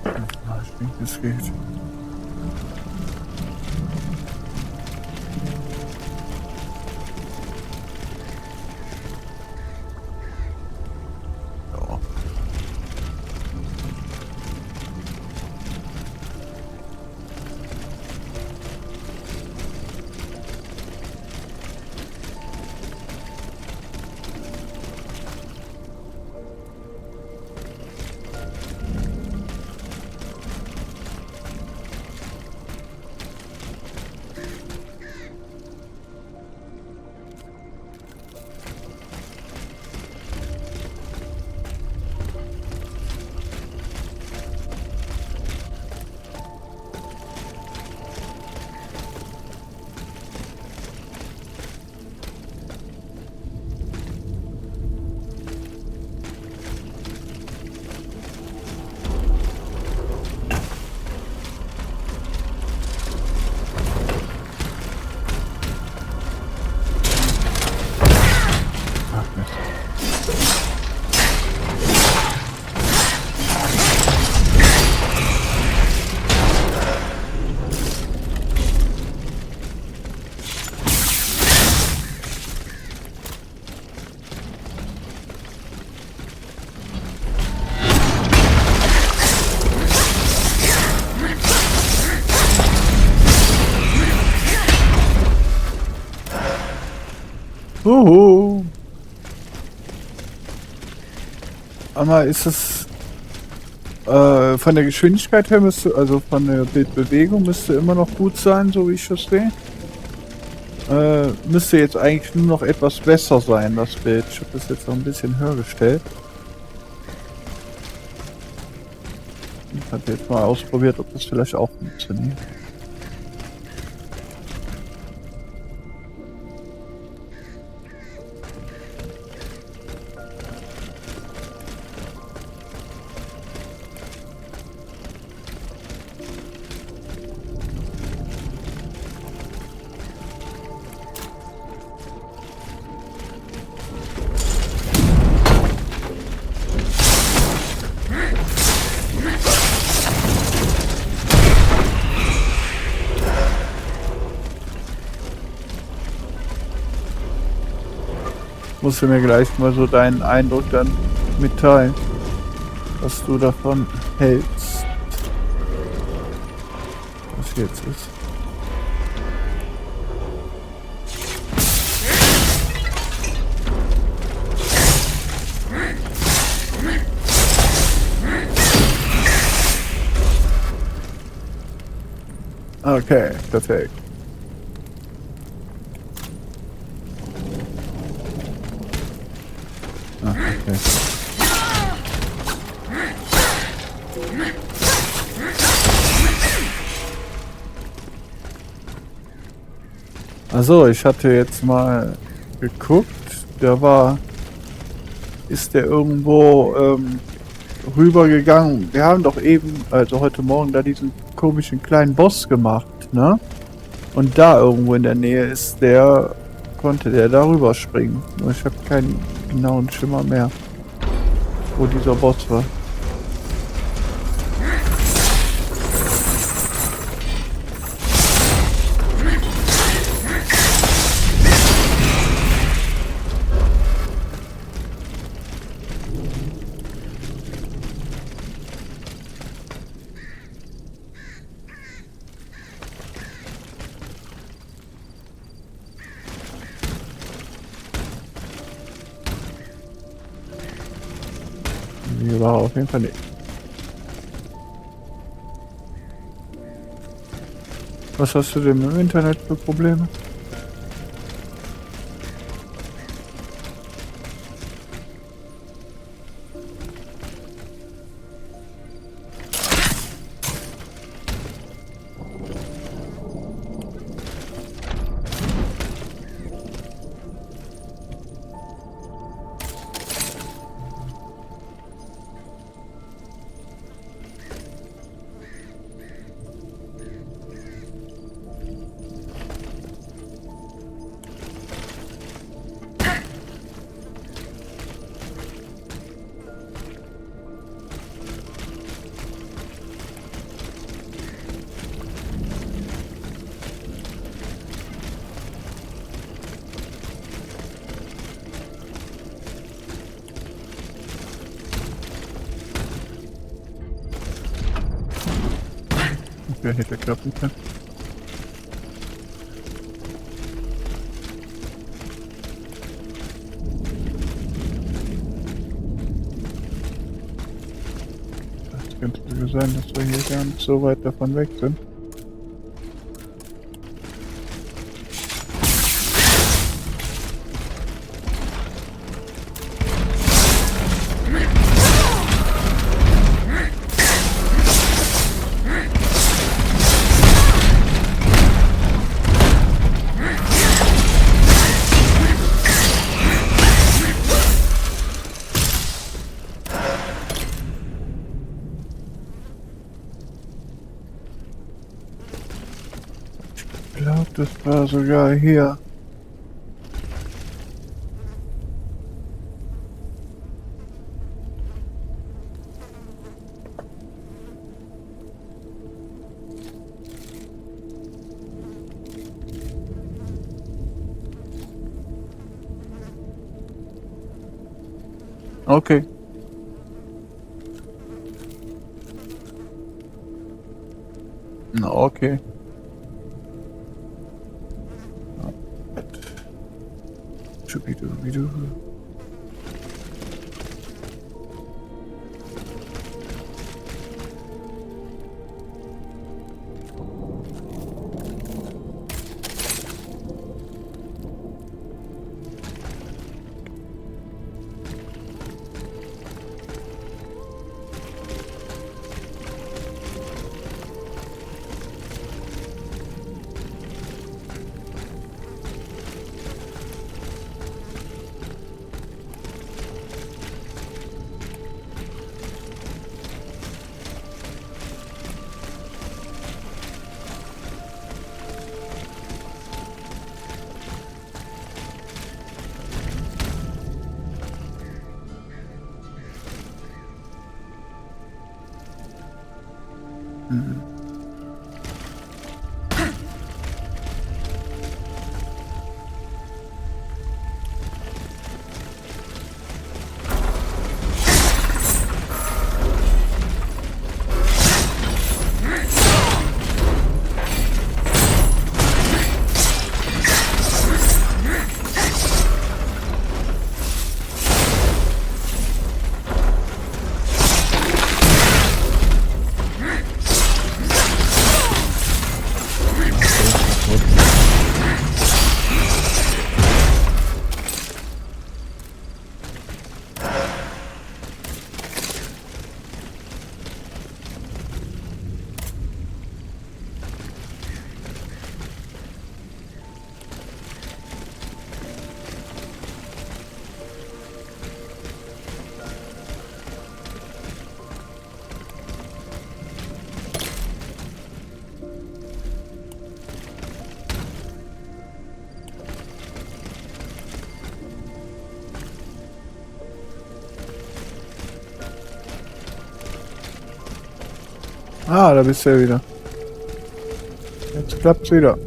Ah, ich denke, es geht. Ja. Ach, Mist. Huhu. Aber ist es von der Geschwindigkeit her müsste, also von der Bildbewegung müsste immer noch gut sein, so wie ich das sehe. Müsste jetzt eigentlich nur noch etwas besser sein, das Bild. Ich habe das jetzt noch ein bisschen höher gestellt. Ich habe jetzt mal ausprobiert, ob das vielleicht auch funktioniert. Musst du mir gleich mal so deinen Eindruck dann mitteilen, was du davon hältst, was jetzt ist. Okay, perfekt. Ah, okay. Also, ich hatte jetzt mal geguckt, ist der irgendwo rübergegangen. Wir haben doch eben, also heute Morgen, da diesen komischen kleinen Boss gemacht, ne? Und da irgendwo in der Nähe konnte der da rüberspringen. Nur ich habe keinen genauen Schimmer mehr, wo dieser Boss war. Die war auf jeden Fall nicht. Was hast du denn im Internet für Probleme? Wer hätte klappen können. Das könnte sogar sein, dass wir hier gar nicht so weit davon weg sind. Ich glaube, das war sogar hier. Okay. Na, okay. Schubidu. Mhm. Ah, da bist du ja wieder. Jetzt klappt's wieder.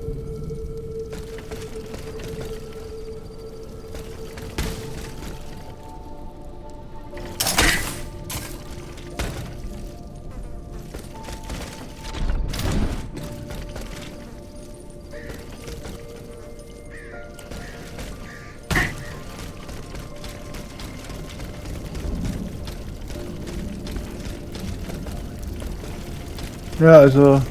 Ja, also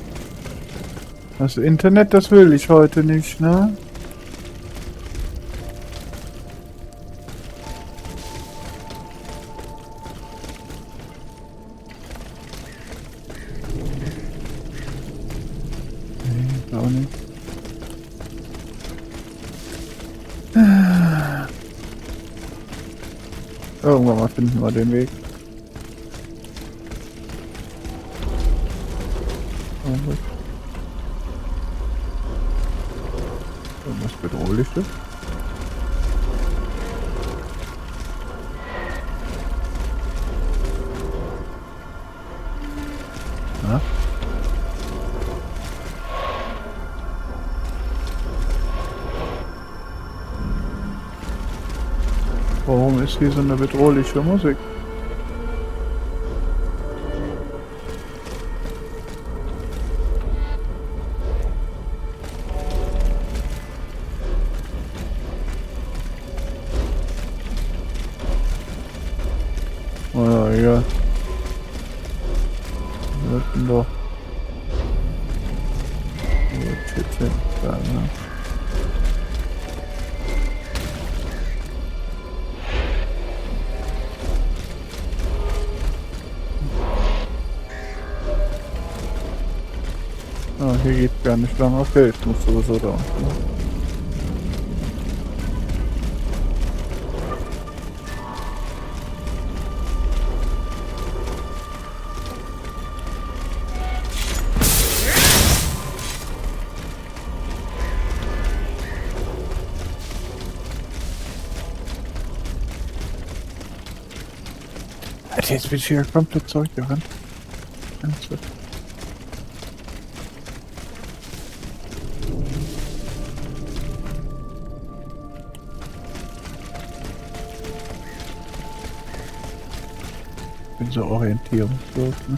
das Internet, das will ich heute nicht, ne? Nee, auch nicht. Irgendwann mal finden wir den Weg. Irgendwas Bedrohliches. Ja. Warum ist hier so eine bedrohliche Musik? Oh ja, egal. Wir sollten doch. Shit. Da, ne? Ah, hier geht gar nicht lang. Okay, ich muss sowieso da unten. Alter, jetzt bin ich hier komplett zurückgerannt. Ernsthaft. Bin so orientierungslos, ne?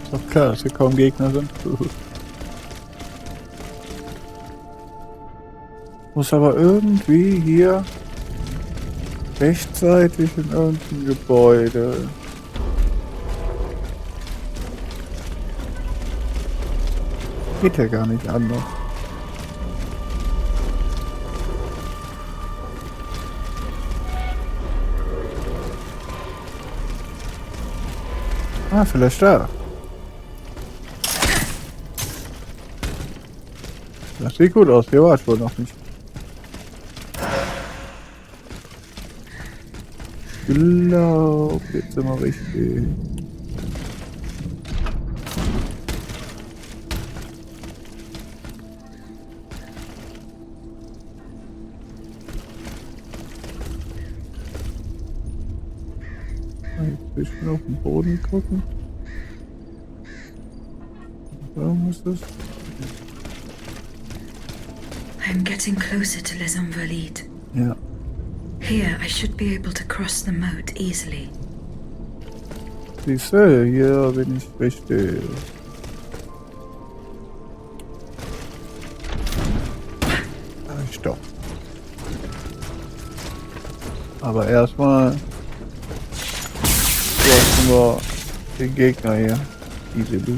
Ist doch klar, dass hier kaum Gegner sind. Muss aber irgendwie hier rechtzeitig in irgendein Gebäude. Geht ja gar nicht anders. Ah, vielleicht da. Das sieht gut aus, hier war ich wohl noch nicht. Ich glaube, jetzt sind wir richtig. Jetzt will ich mal auf den Boden gucken. Was ist das? I'm getting closer to Les Invalides. Ja. Here, I should be able to cross the moat easily. Siehste, hier bin ich richtig. Stopp. Aber erstmal brauchen wir den Gegner hier. Easily.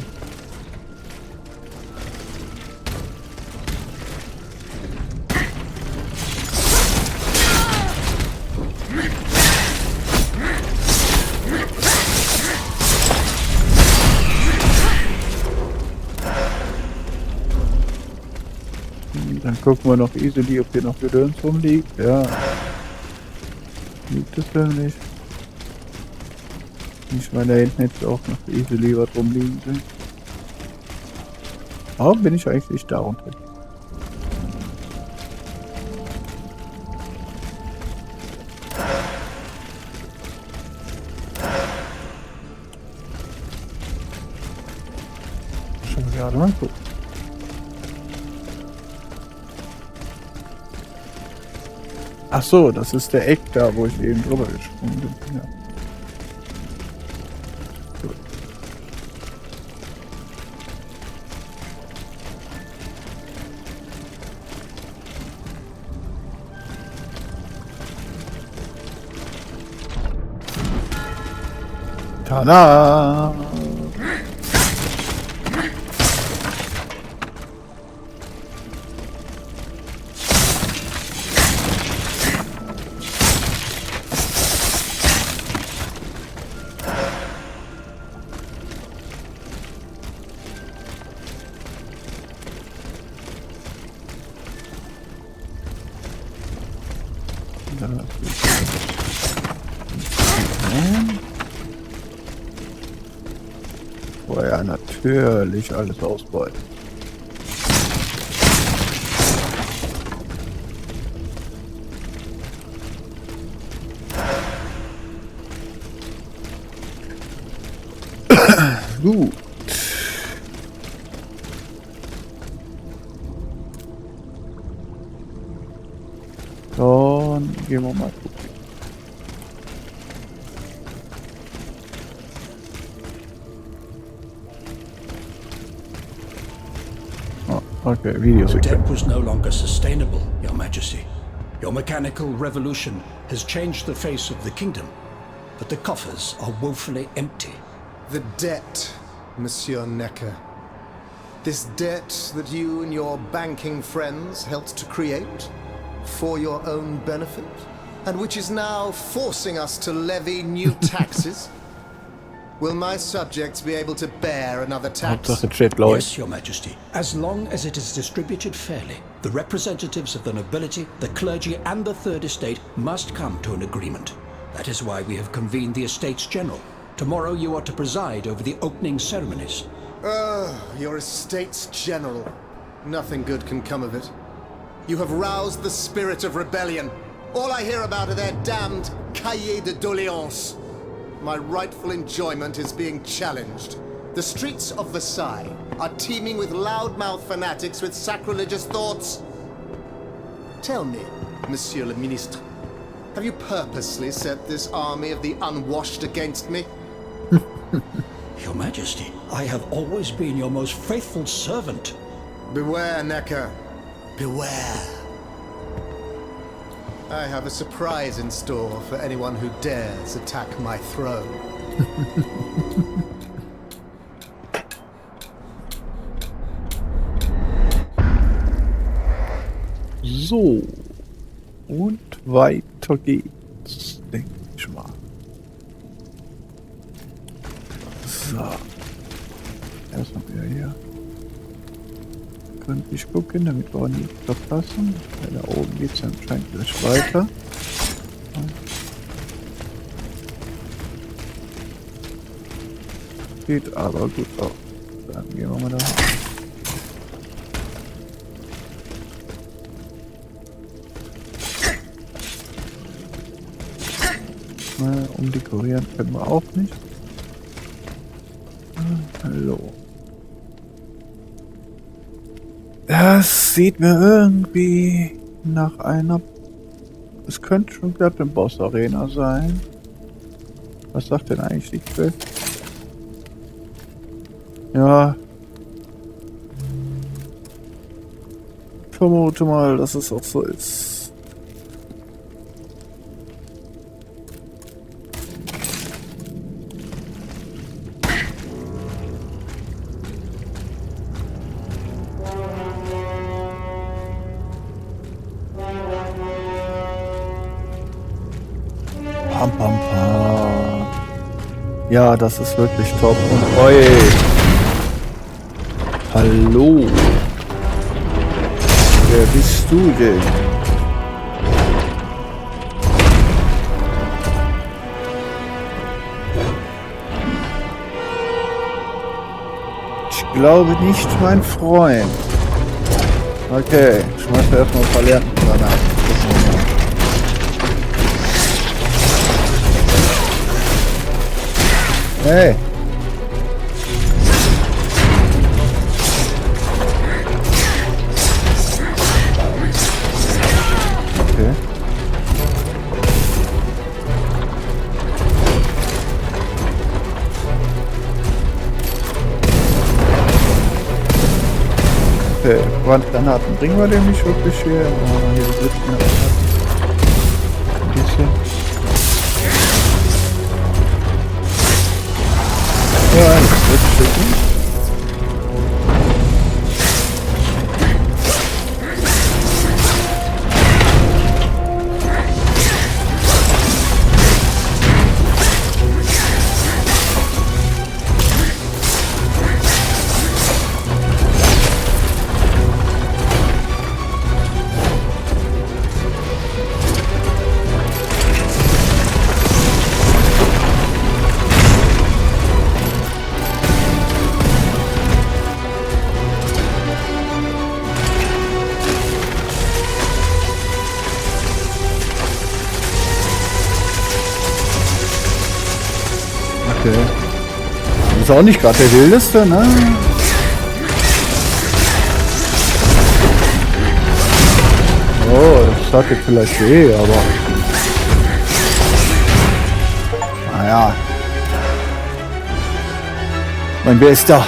Dann gucken wir noch easily, ob hier noch Gedöns rumliegt. Ja. Liegt es ja nicht. Ich meine, da hinten hätte auch noch easily was rumliegen können. Warum bin ich eigentlich nicht da unten? Schon gerade mal gucken. Ach so, das ist der Eck da, wo ich eben drüber gesprungen bin. Ja. Gut. Tada! Vorher natürlich alles ausbeuten. Gut. Dann gehen wir mal gucken. Okay, The Videosequenz. debt was no longer sustainable, Your Majesty. Your mechanical revolution has changed the face of the kingdom, but the coffers are woefully empty. The debt, Monsieur Necker. This debt that you and your banking friends helped to create for your own benefit, and which is now forcing us to levy new taxes. Will my subjects be able to bear another tax? Hauptsache Chat läuft. Yes, Your Majesty. As long as it is distributed fairly, the representatives of the nobility, the clergy, and the Third Estate must come to an agreement. That is why we have convened the Estates General. Tomorrow you are to preside over the opening ceremonies. Your Estates General. Nothing good can come of it. You have roused the spirit of rebellion. All I hear about are their damned cahiers de doléances. My rightful enjoyment is being challenged. The streets of Versailles are teeming with loudmouth fanatics with sacrilegious thoughts. Tell me, Monsieur le Ministre, have you purposely set this army of the unwashed against me? Your Majesty, I have always been your most faithful servant. Beware, Necker. Beware. I have a surprise in store for anyone who dares attack my throne. So. Und weiter geht's, denke ich mal. So. Erstmal wieder hier. Gründlich gucken, damit wir auch nicht verpassen. Weil da oben geht es anscheinend gleich weiter. Geht aber gut aus. Dann gehen wir mal da. Umdekorieren können wir auch nicht. Hallo. Das sieht mir irgendwie nach einer... Es könnte schon gerade eine Boss-Arena sein. Was sagt denn eigentlich die Quest? Ja. Vermute mal, dass es auch so ist. Pam, pam, pam. Ja, das ist wirklich top. Und oi. Hallo. Wer bist du denn? Ich glaube nicht, mein Freund. Okay, schmeiß mir erstmal ein paar Lernen danach. Hey! Okay. Okay, Brandgranaten bringen wir dem nicht wirklich hier. Oh, hier Blitzgranaten. Ein bisschen. Ja, das wird schicken. Okay. Ist auch nicht gerade der wildeste, ne? Oh, das hat jetzt vielleicht weh, aber... Naja. Mein Bester.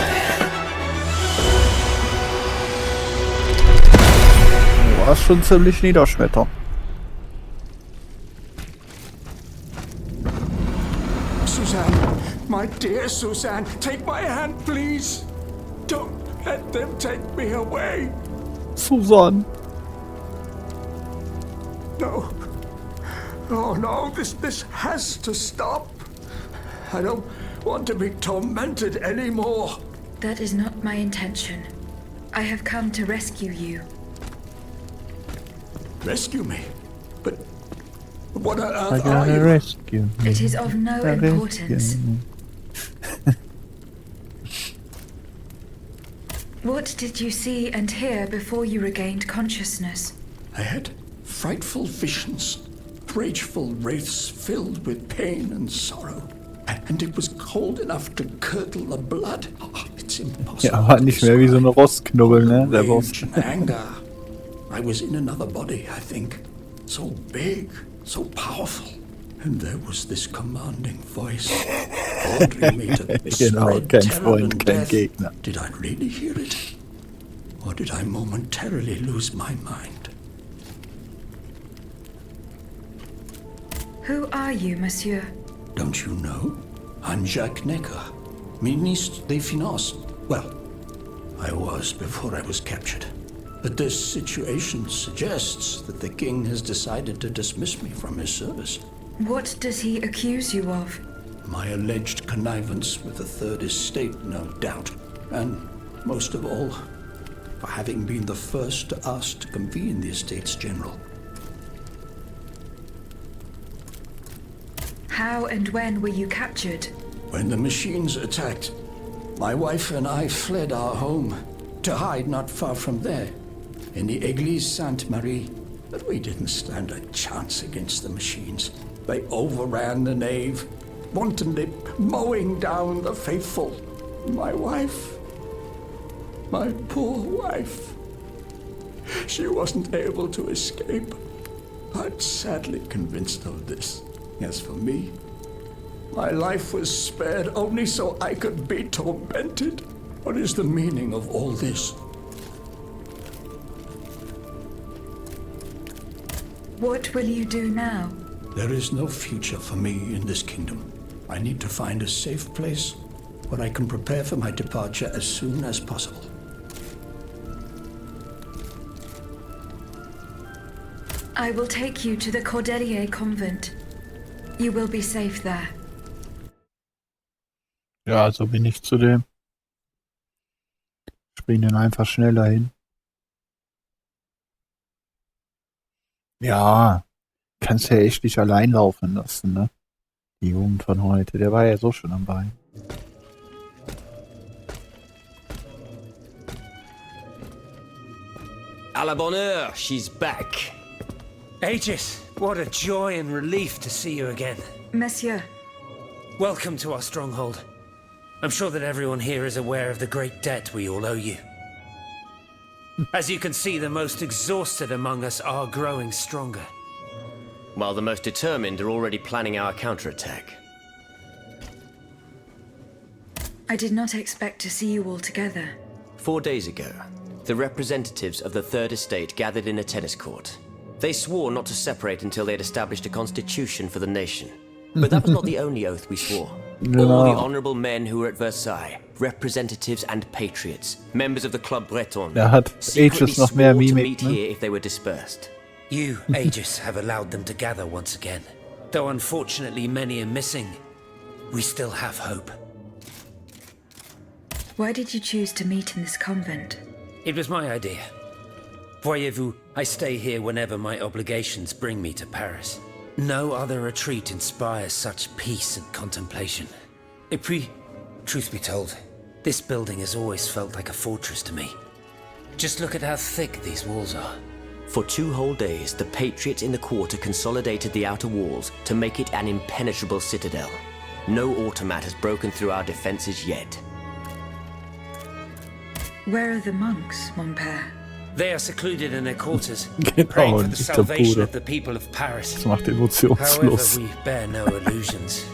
war schon ziemlich niederschmetternd. Suzanne, my dear Suzanne, take my hand, please. Don't let them take me away. Susan. No. Oh no, this has to stop. I don't want to be tormented anymore. That is not my intention. I have come to rescue you. Rescue me? But what on I earth are gotta you? rescue. It is of no importance. What did you see and hear before you regained consciousness? I had frightful visions, rageful wraiths filled with pain and sorrow. And it was cold enough to curdle the blood. Oh, it's impossible. Ja, war nicht mehr wie so eine Rostknubbel, ne? Der Boss. Rage and anger. I was in another body, I think. So big, so powerful. And there was this commanding voice ordering me to Genau, spread kein terror Freund, and kein death. Gegner. Did I really hear it? Or did I momentarily lose my mind? Who are you, monsieur? Don't you know? I'm Jacques Necker, Ministre des Finances. Well, I was before I was captured. But this situation suggests that the king has decided to dismiss me from his service. What does he accuse you of? My alleged connivance with the Third Estate, no doubt. And most of all, for having been the first to ask to convene the Estates General. How and when were you captured? When the machines attacked, my wife and I fled our home to hide not far from there, in the Église Sainte-Marie. But we didn't stand a chance against the machines. They overran the nave, wantonly mowing down the faithful. My wife, my poor wife, she wasn't able to escape. I'm sadly convinced of this. As for me, my life was spared only so I could be tormented. What is the meaning of all this? What will you do now? There is no future for me in this kingdom. I need to find a safe place where I can prepare for my departure as soon as possible. I will take you to the Cordelier convent. You will be safe there. Ja, so bin ich zu dem. Spring dann einfach schnell dahin. Ja, kannst ja echt nicht allein laufen lassen, ne? Die Jugend von heute, der war ja so schon am Bein. À la bonne heure, she's back. Aegis, what a joy and relief to see you again. Monsieur, Welcome to our stronghold. I'm sure that everyone here is aware of the great debt we all owe you. As you can see, the most exhausted among us are growing stronger. While the most determined are already planning our counterattack. I did not expect to see you all together. 4 days ago, the representatives of the Third Estate gathered in a tennis court. They swore not to separate until they had established a constitution for the nation. But that was not the only oath we swore. All the honorable men who were at Versailles, representatives and patriots, members of the Club Breton, Hat secretly Aegis noch swore mehr to Mimik, meet ne? here if they were dispersed. You, Aegis, have allowed them to gather once again. Though unfortunately many are missing, we still have hope. Why did you choose to meet in this convent? It was my idea. Voyez-vous, I stay here whenever my obligations bring me to Paris. No other retreat inspires such peace and contemplation. Et puis, truth be told, this building has always felt like a fortress to me. Just look at how thick these walls are. For 2 whole days, the patriots in the quarter consolidated the outer walls to make it an impenetrable citadel. No automat has broken through our defenses yet. Where are the monks, mon père? They are secluded in their quarters, Genau, praying for und the ich der salvation Bruder. of the people of Paris. Das macht However, emotionslos. we bear no illusions.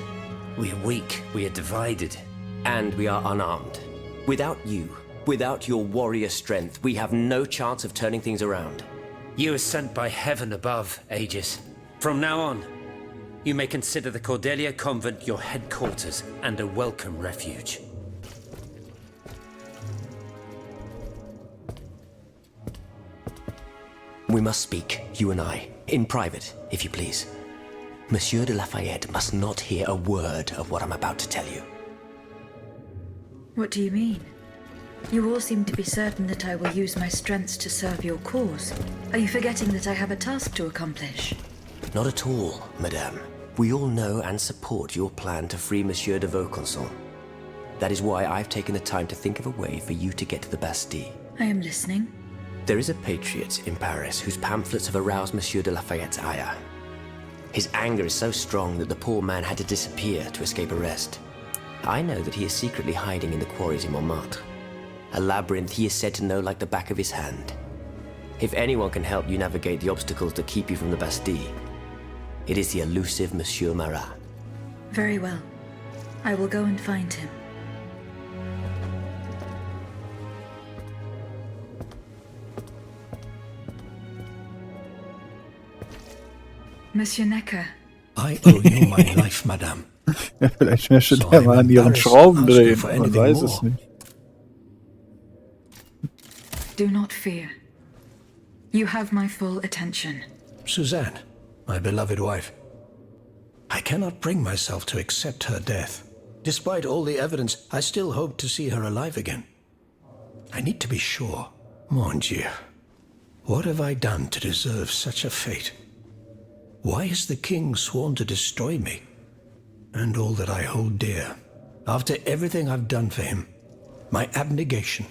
We are weak, we are divided. And we are unarmed. Without you, without your warrior strength, we have no chance of turning things around. You are sent by heaven above, Aegis. From now on, you may consider the Cordelia Convent your headquarters and a welcome refuge. We must speak, you and I, in private, if you please. Monsieur de Lafayette must not hear a word of what I'm about to tell you. What do you mean? You all seem to be certain that I will use my strengths to serve your cause. Are you forgetting that I have a task to accomplish? Not at all, madame. We all know and support your plan to free Monsieur de Vaucanson. That is why I've taken the time to think of a way for you to get to the Bastille. I am listening. There is a patriot in Paris whose pamphlets have aroused Monsieur de Lafayette's ire. His anger is so strong that the poor man had to disappear to escape arrest. I know that he is secretly hiding in the quarries in Montmartre. A labyrinth he is said to know like the back of his hand. If anyone can help you navigate the obstacles that keep you from the Bastille, it is the elusive Monsieur Marat. Very well. I will go and find him. Monsieur Necker. I owe you my life, madame. Ja, vielleicht möchte So der I'm mal an ihren embarrassed Schrauben to ask you drehen. for Man anything weiß es more. nicht. Do not fear. You have my full attention. Suzanne, my beloved wife. I cannot bring myself to accept her death. Despite all the evidence, I still hope to see her alive again. I need to be sure. Mon Dieu. What have I done to deserve such a fate? Why has the king sworn to destroy me? And all that I hold dear. After everything I've done for him. My abnegation.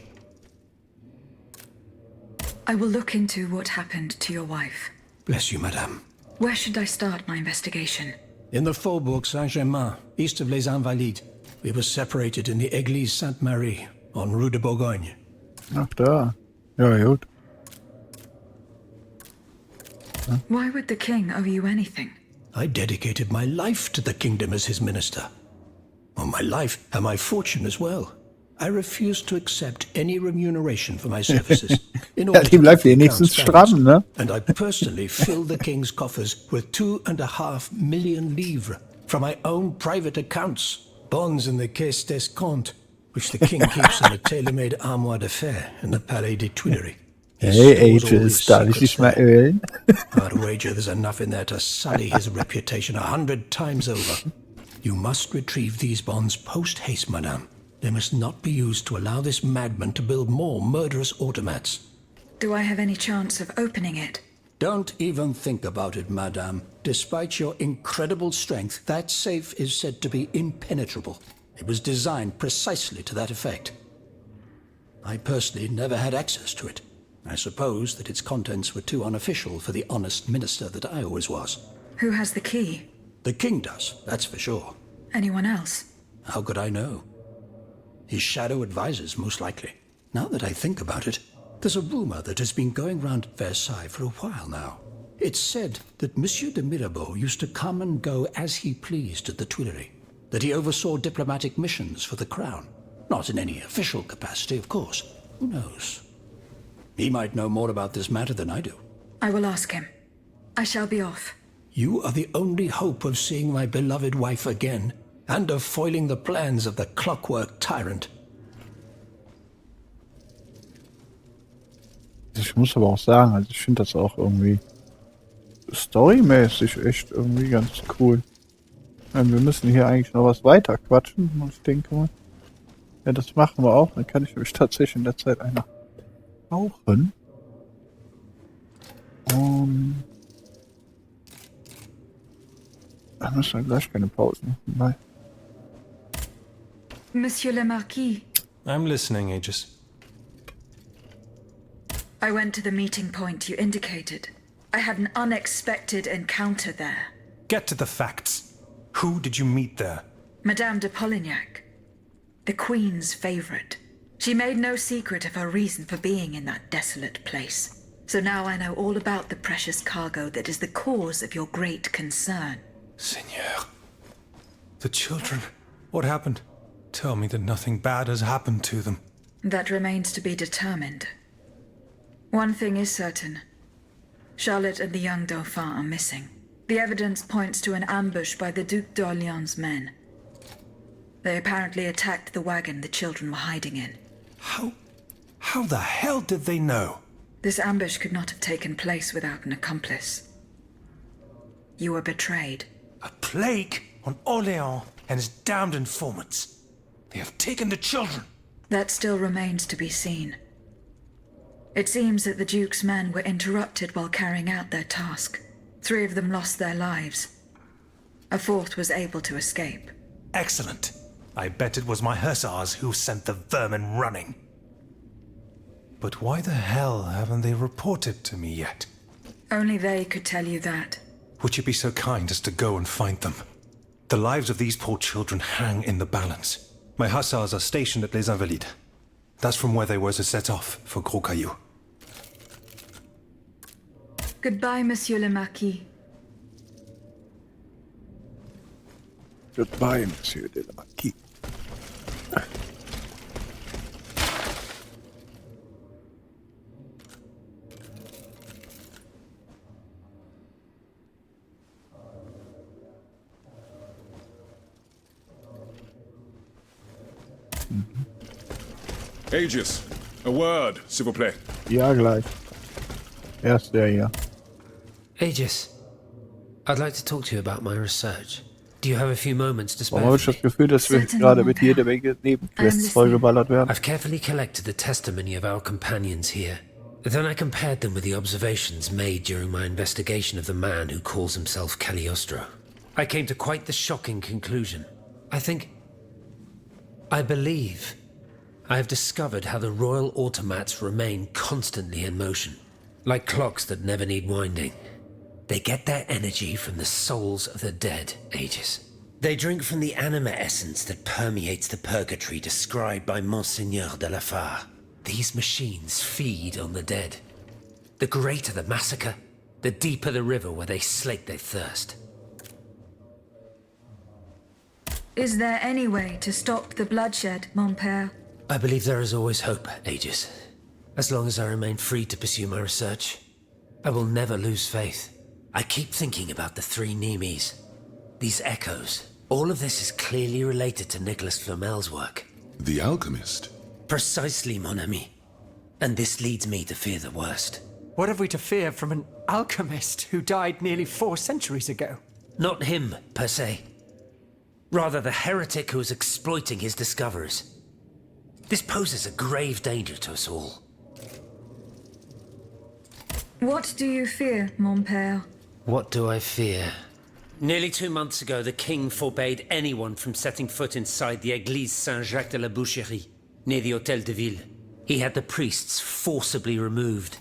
I will look into what happened to your wife. Bless you, madame. Where should I start my investigation? In the Faubourg Saint-Germain, east of Les Invalides, we were separated in the Église Sainte-Marie, on Rue de Bourgogne. Ach da. Ja, gut. Why would the king owe you anything? I dedicated my life to the kingdom as his minister. Well, my life and my fortune as well. I refuse to accept any remuneration for my services. In Ja, order die to bleibt keep the wenigstens accounts balanced. stramm, ne? And I personally fill the king's coffers with 2.5 million livres from my own private accounts, bonds in the Caisse d'Escompte, which the king keeps in the tailor-made armoire de fer in the Palais des Tuileries. He Hey, stores all Aegis, his darf ich secrets dich mal there. ölen? I'd wager there's enough in there to sully his reputation 100 times over. You must retrieve these bonds post-haste, madame. They must not be used to allow this madman to build more murderous automats. Do I have any chance of opening it? Don't even think about it, madame. Despite your incredible strength, that safe is said to be impenetrable. It was designed precisely to that effect. I personally never had access to it. I suppose that its contents were too unofficial for the honest minister that I always was. Who has the key? The king does, that's for sure. Anyone else? How could I know? His shadow advisors, most likely. Now that I think about it, there's a rumor that has been going round Versailles for a while now. It's said that Monsieur de Mirabeau used to come and go as he pleased at the Tuileries, that he oversaw diplomatic missions for the crown. Not in any official capacity, of course. Who knows? He might know more about this matter than I do. I will ask him. I shall be off. You are the only hope of seeing my beloved wife again, and of foiling the plans of the clockwork tyrant. Ich muss aber auch sagen, also ich finde das auch irgendwie storymäßig echt irgendwie ganz cool. Wir müssen hier eigentlich noch was weiter quatschen und ich denke mal, ja, das machen wir auch. Dann kann ich nämlich tatsächlich in der Zeit einer rauchen. Da müssen wir gleich keine Pause machen. Nein. Monsieur le Marquis, I'm listening, Aegis. I went to the meeting point you indicated. I had an unexpected encounter there. Get to the facts. Who did you meet there? Madame de Polignac, the Queen's favorite. She made no secret of her reason for being in that desolate place. So now I know all about the precious cargo that is the cause of your great concern. Seigneur. The children. What happened? Tell me that nothing bad has happened to them. That remains to be determined. One thing is certain. Charlotte and the young Dauphin are missing. The evidence points to an ambush by the Duc d'Orléans' men. They apparently attacked the wagon the children were hiding in. How the hell did they know? This ambush could not have taken place without an accomplice. You were betrayed. A plague on Orléans and his damned informants. They have taken the children. That still remains to be seen. It seems that the Duke's men were interrupted while carrying out their task. 3 of them lost their lives. A 4th was able to escape. Excellent. I bet it was my hussars who sent the vermin running. But why the hell haven't they reported to me yet? Only they could tell you that. Would you be so kind as to go and find them? The lives of these poor children hang in the balance. My hussars are stationed at Les Invalides. That's from where they were to set off for Gros Caillou. Goodbye, Monsieur le Marquis. Goodbye, Monsieur de la Marquis. Aegis, a word, s'il vous plaît. Ja, gleich. Erst der hier. Aegis, I'd like to talk to you about my research. Do you have a few moments to spare? Warum habe ich das Gefühl, dass wir gerade mit jeder Menge Nebenquests vollgeballert werden? I've carefully collected the testimony of our companions here. Then I compared them with the observations made during my investigation of the man who calls himself Cagliostro. I came to quite the shocking conclusion. I believe I have discovered how the royal automats remain constantly in motion, like clocks that never need winding. They get their energy from the souls of the dead, Aegis. They drink from the anima essence that permeates the purgatory described by Monseigneur de la Fare. These machines feed on the dead. The greater the massacre, the deeper the river where they slake their thirst. Is there any way to stop the bloodshed, mon père? I believe there is always hope, Aegis. As long as I remain free to pursue my research, I will never lose faith. I keep thinking about the 3 Nemes. These echoes. All of this is clearly related to Nicholas Flamel's work. The alchemist? Precisely, mon ami. And this leads me to fear the worst. What have we to fear from an alchemist who died nearly 4 centuries ago? Not him, per se. Rather the heretic who is exploiting his discoveries. This poses a grave danger to us all. What do you fear, mon père? What do I fear? Nearly 2 months ago, the king forbade anyone from setting foot inside the Église Saint-Jacques de la Boucherie, near the Hôtel de Ville. He had the priests forcibly removed.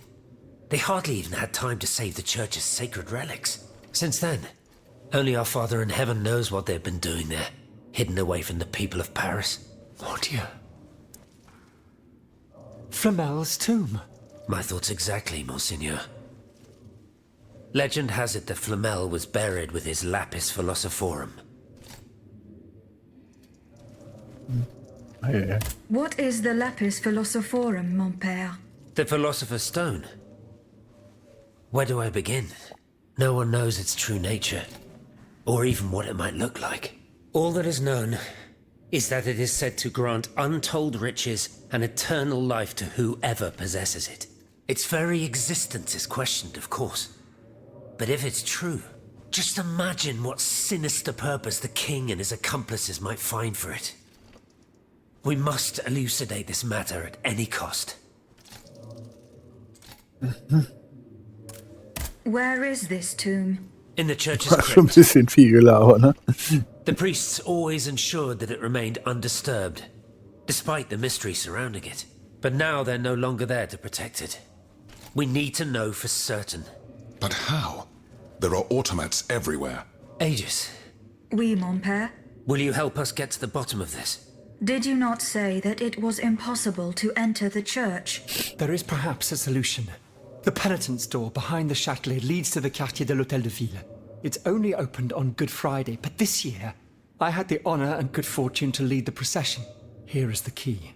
They hardly even had time to save the church's sacred relics. Since then, only our Father in heaven knows what they've been doing there, hidden away from the people of Paris. Mon Dieu. Flamel's tomb. My thoughts exactly, Monseigneur. Legend has it that Flamel was buried with his lapis philosophorum. Yeah. What is the lapis philosophorum, mon père? The Philosopher's Stone. Where do I begin? No one knows its true nature, or even what it might look like. All that is known is that it is said to grant untold riches and eternal life to whoever possesses it. Its very existence is questioned, of course. But if it's true, just imagine what sinister purpose the king and his accomplices might find for it. We must elucidate this matter at any cost. Where is this tomb? In the church's War schon ein crypt. bisschen viel Gelaber, ne? The priests always ensured that it remained undisturbed, despite the mystery surrounding it. But now they're no longer there to protect it. We need to know for certain. But how? There are automats everywhere. Aegis, Oui, mon père. will you help us get to the bottom of this? Did you not say that it was impossible to enter the church? There is perhaps a solution. The penitent's door behind the Châtelet leads to the Quartier de l'Hôtel de Ville. It's only opened on Good Friday, but this year, I had the honor and good fortune to lead the procession. Here is the key.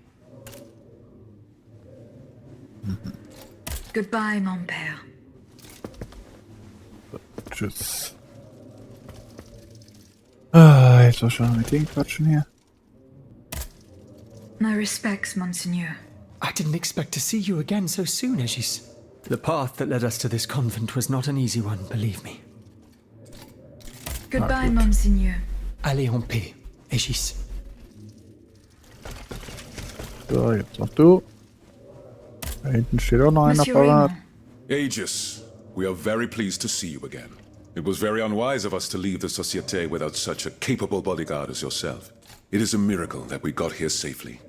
Goodbye, mon père. Tschüss. Ah, jetzt war schon mit denen quatschen hier. My respects, Monseigneur. I didn't expect to see you again so soon, Aegis. The path that led us to this convent was not an easy one, believe me. Goodbye, Monseigneur. Allez en paix, Aegis. So, jetzt noch du. Da hinten steht auch noch einer Monsieur parat. Raymond. Aegis, we are very pleased to see you again. It was very unwise of us to leave the Société without such a capable bodyguard as yourself. It is a miracle that we got here safely.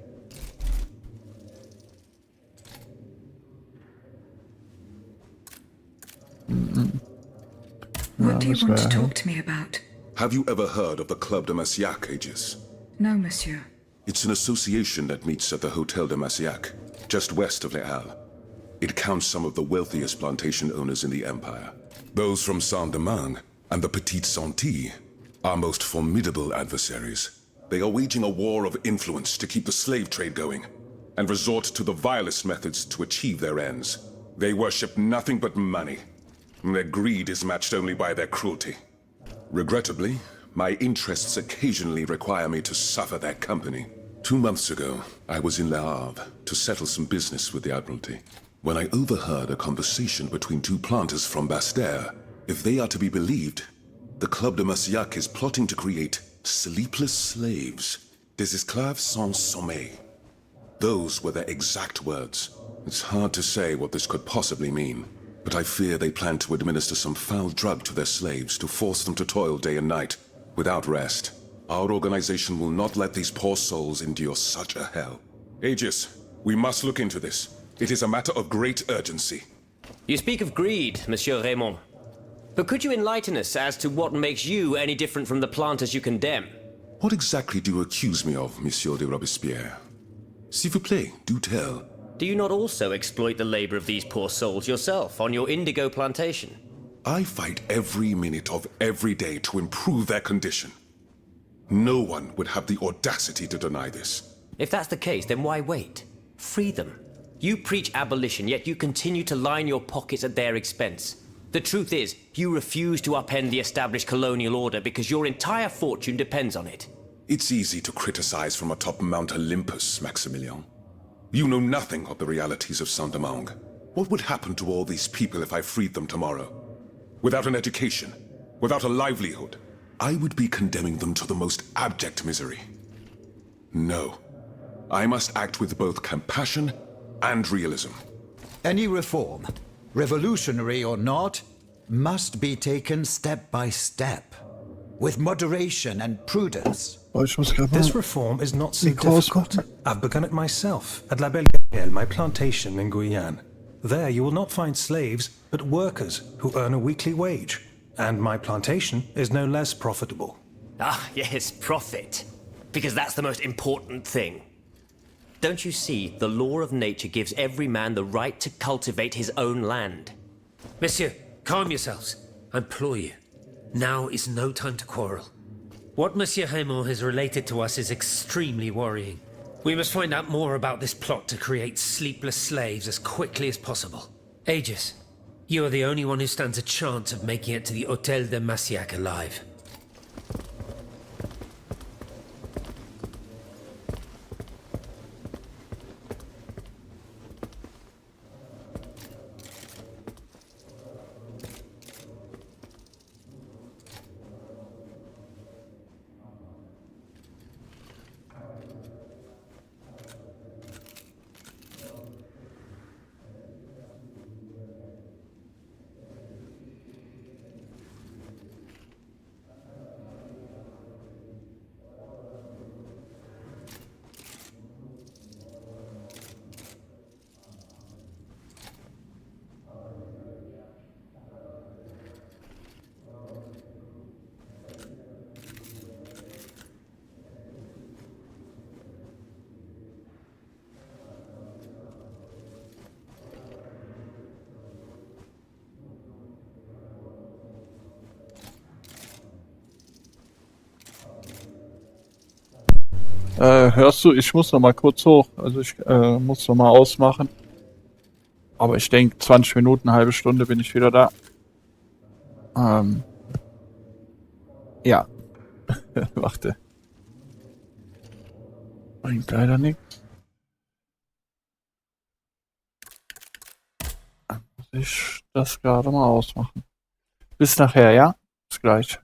What do you das want to war- talk to me about? Have you ever heard of the Club de Massiac, Aegis? No, monsieur. It's an association that meets at the Hotel de Massiac, just west of Les Halles. It counts some of the wealthiest plantation owners in the Empire. Those from Saint-Domingue and the Petite Santé, our most formidable adversaries. They are waging a war of influence to keep the slave trade going, and resort to the vilest methods to achieve their ends. They worship nothing but money. Their greed is matched only by their cruelty. Regrettably, my interests occasionally require me to suffer their company. 2 months ago, I was in Le Havre to settle some business with the Admiralty, when I overheard a conversation between 2 planters from Bastère. If they are to be believed, the Club de Massiac is plotting to create sleepless slaves, des esclaves sans sommeil. Those were their exact words. It's hard to say what this could possibly mean, but I fear they plan to administer some foul drug to their slaves to force them to toil day and night, without rest. Our organization will not let these poor souls endure such a hell. Aegis, we must look into this. It is a matter of great urgency. You speak of greed, Monsieur Raymond. But could you enlighten us as to what makes you any different from the planters you condemn? What exactly do you accuse me of, Monsieur de Robespierre? S'il vous plaît, do tell. Do you not also exploit the labor of these poor souls yourself on your indigo plantation? I fight every minute of every day to improve their condition. No one would have the audacity to deny this. If that's the case, then why wait? Free them. You preach abolition, yet you continue to line your pockets at their expense. The truth is, you refuse to upend the established colonial order because your entire fortune depends on it. It's easy to criticize from atop Mount Olympus, Maximilian. You know nothing of the realities of Saint-Domingue. What would happen to all these people if I freed them tomorrow? Without an education, without a livelihood, I would be condemning them to the most abject misery. No. I must act with both compassion and realism. Any reform, revolutionary or not, must be taken step by step, with moderation and prudence. Oh, ich muss grad This mal reform is not so Mikro difficult. ausmachen. I've begun it myself at La Belle Gabrielle, my plantation in Guyane. There you will not find slaves, but workers who earn a weekly wage. And my plantation is no less profitable. Ah, yes, profit. Because that's the most important thing. Don't you see, the law of nature gives every man the right to cultivate his own land. Monsieur, calm yourselves. I implore you. Now is no time to quarrel. What Monsieur Raymond has related to us is extremely worrying. We must find out more about this plot to create sleepless slaves as quickly as possible. Aegis, you are the only one who stands a chance of making it to the Hotel de Massiac alive. Hörst du, ich muss noch mal kurz hoch. Also ich muss noch mal ausmachen. Aber ich denke, 20 Minuten, eine halbe Stunde bin ich wieder da. Ja. Warte. Bringt leider nichts. Dann muss ich das gerade mal ausmachen. Bis nachher, ja? Bis gleich.